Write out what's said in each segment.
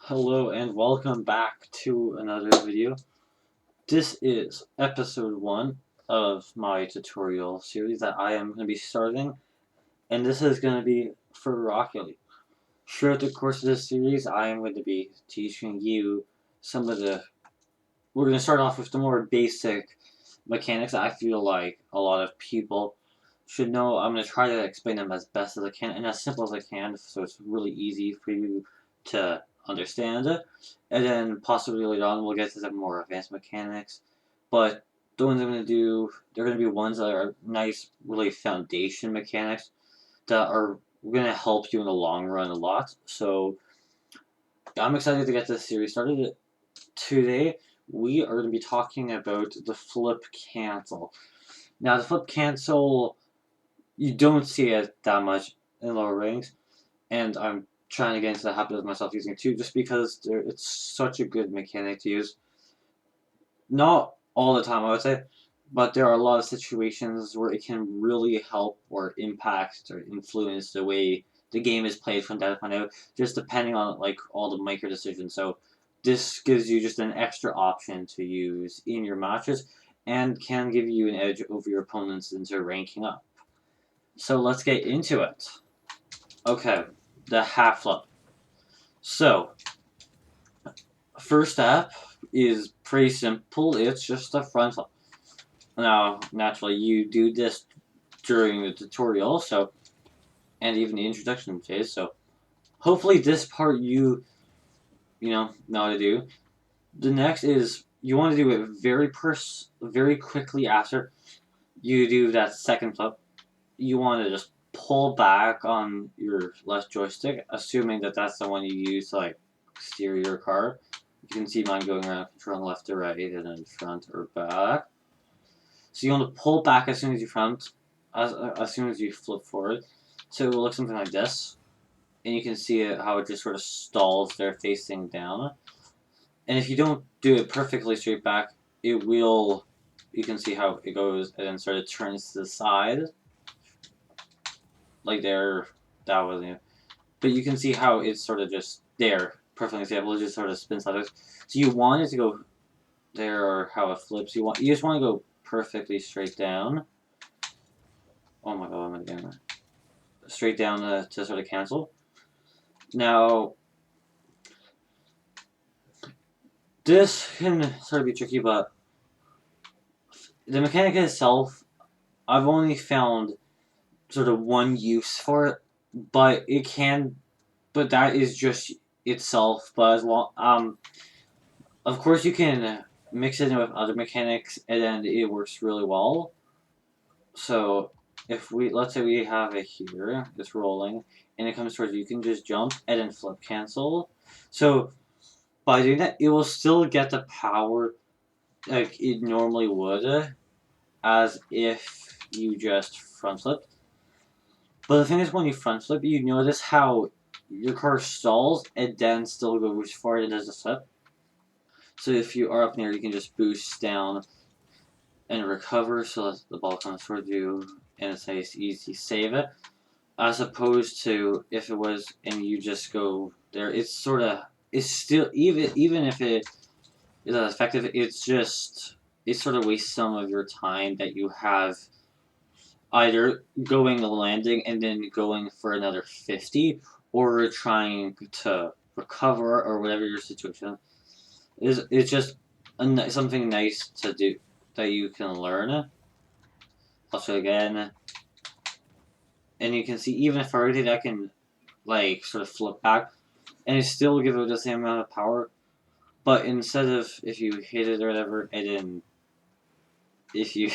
Hello and welcome back to another video. This is episode 1 of my tutorial series that I am going to be starting, and this is going to be for Rocket League. Throughout the course of this series, I am going to be teaching you some of the... We're going to start off with the more basic mechanics that I feel like a lot of people should know. I'm going to try to explain them as best as I can and as simple as I can, so it's really easy for you to understand it. And then possibly later on we'll get to the more advanced mechanics. But the ones I'm going to do, they're going to be ones that are nice, really foundation mechanics that are going to help you in the long run a lot. So I'm excited to get this series started. Today we are going to be talking about the flip cancel. Now the flip cancel, you don't see it that much in lower ranks, and I'm trying to get into the habit of myself using it too, just because it's such a good mechanic to use. Not all the time, I would say, but there are a lot of situations where it can really help or impact or influence the way the game is played from that point out, just depending on like all the micro decisions. So this gives you just an extra option to use in your matches and can give you an edge over your opponents into ranking up. So let's get into it. Okay, the half flip. So, first step is pretty simple. It's just a front flip. Now, naturally, you do this during the tutorial, and even the introduction phase. So, hopefully, this part know how to do. The next is you want to do it very quickly after you do that second flip. You want to just pull back on your left joystick, assuming that that's the one you use to like steer your car. You can see mine going around controlling left to right and then front or back. So you want to pull back as soon as you as soon as you flip forward. So it will look something like this. And you can see how it just sort of stalls there facing down. And if you don't do it perfectly straight back, it will, you can see how it goes and then sort of turns to the side. Like there, that wasn't it. But you can see how it's sort of just there. Perfect example, it just sort of spins sideways. So you want it to go there, or how it flips. You just want to go perfectly straight down. Oh my god, I'm doing that. Straight down to sort of cancel. Now, this can sort of be tricky, but the mechanic itself, I've only found sort of one use for it, but but that is just itself. But as long, of course, you can mix it in with other mechanics, and then it works really well. So, if let's say we have it here, it's rolling, and it comes towards you, you can just jump and then flip cancel. So, by doing that, it will still get the power like it normally would, as if you just front flip. But the thing is, when you front flip, you notice how your car stalls and then still goes forward and does a flip. So if you are up near, you can just boost down and recover so that the ball comes towards you and it's nice, easy save it. As opposed to if it was and you just go there, it's still, even if it is not effective, it sort of wastes some of your time that you have either going landing and then going for another 50 or trying to recover or whatever your situation is. It's just something nice to do that you can learn. Also again, and you can see even if I already did, I can like sort of flip back and it still give it the same amount of power. But instead of if you hit it or whatever, and then if you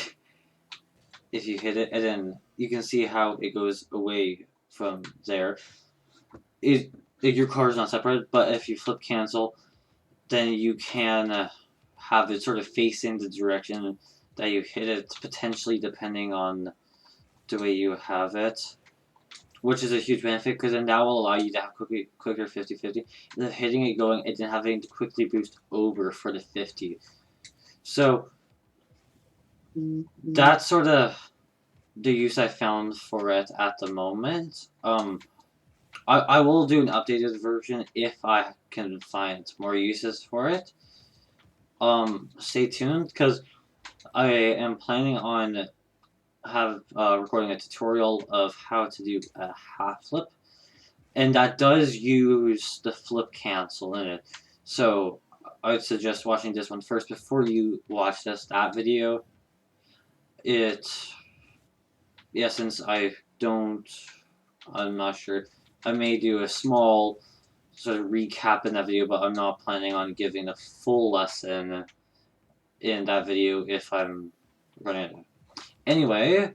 hit it, and then you can see how it goes away from there. Your car is not separated, but if you flip cancel, then you can have it sort of facing the direction that you hit it, potentially depending on the way you have it, which is a huge benefit because then that will allow you to have quicker 50-50 instead of hitting it going and then having to quickly boost over for the 50. So that's sort of the use I found for it at the moment. I will do an updated version if I can find more uses for it. Stay tuned because I am planning on recording a tutorial of how to do a half flip, and that does use the flip cancel in it. So I would suggest watching this one first before you watch that video. Since I'm not sure. I may do a small sort of recap in that video, but I'm not planning on giving a full lesson in that video if I'm running it. Anyway,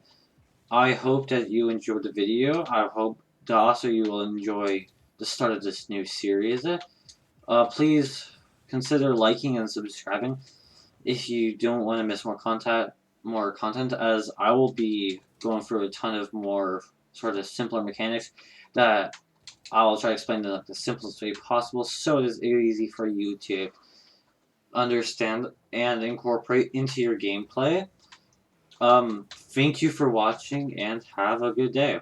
I hope that you enjoyed the video. I hope that also you will enjoy the start of this new series. Please consider liking and subscribing if you don't want to miss more content, as I will be going through a ton of more sort of simpler mechanics that I'll try to explain in the simplest way possible, so it is easy for you to understand and incorporate into your gameplay. Thank you for watching and have a good day.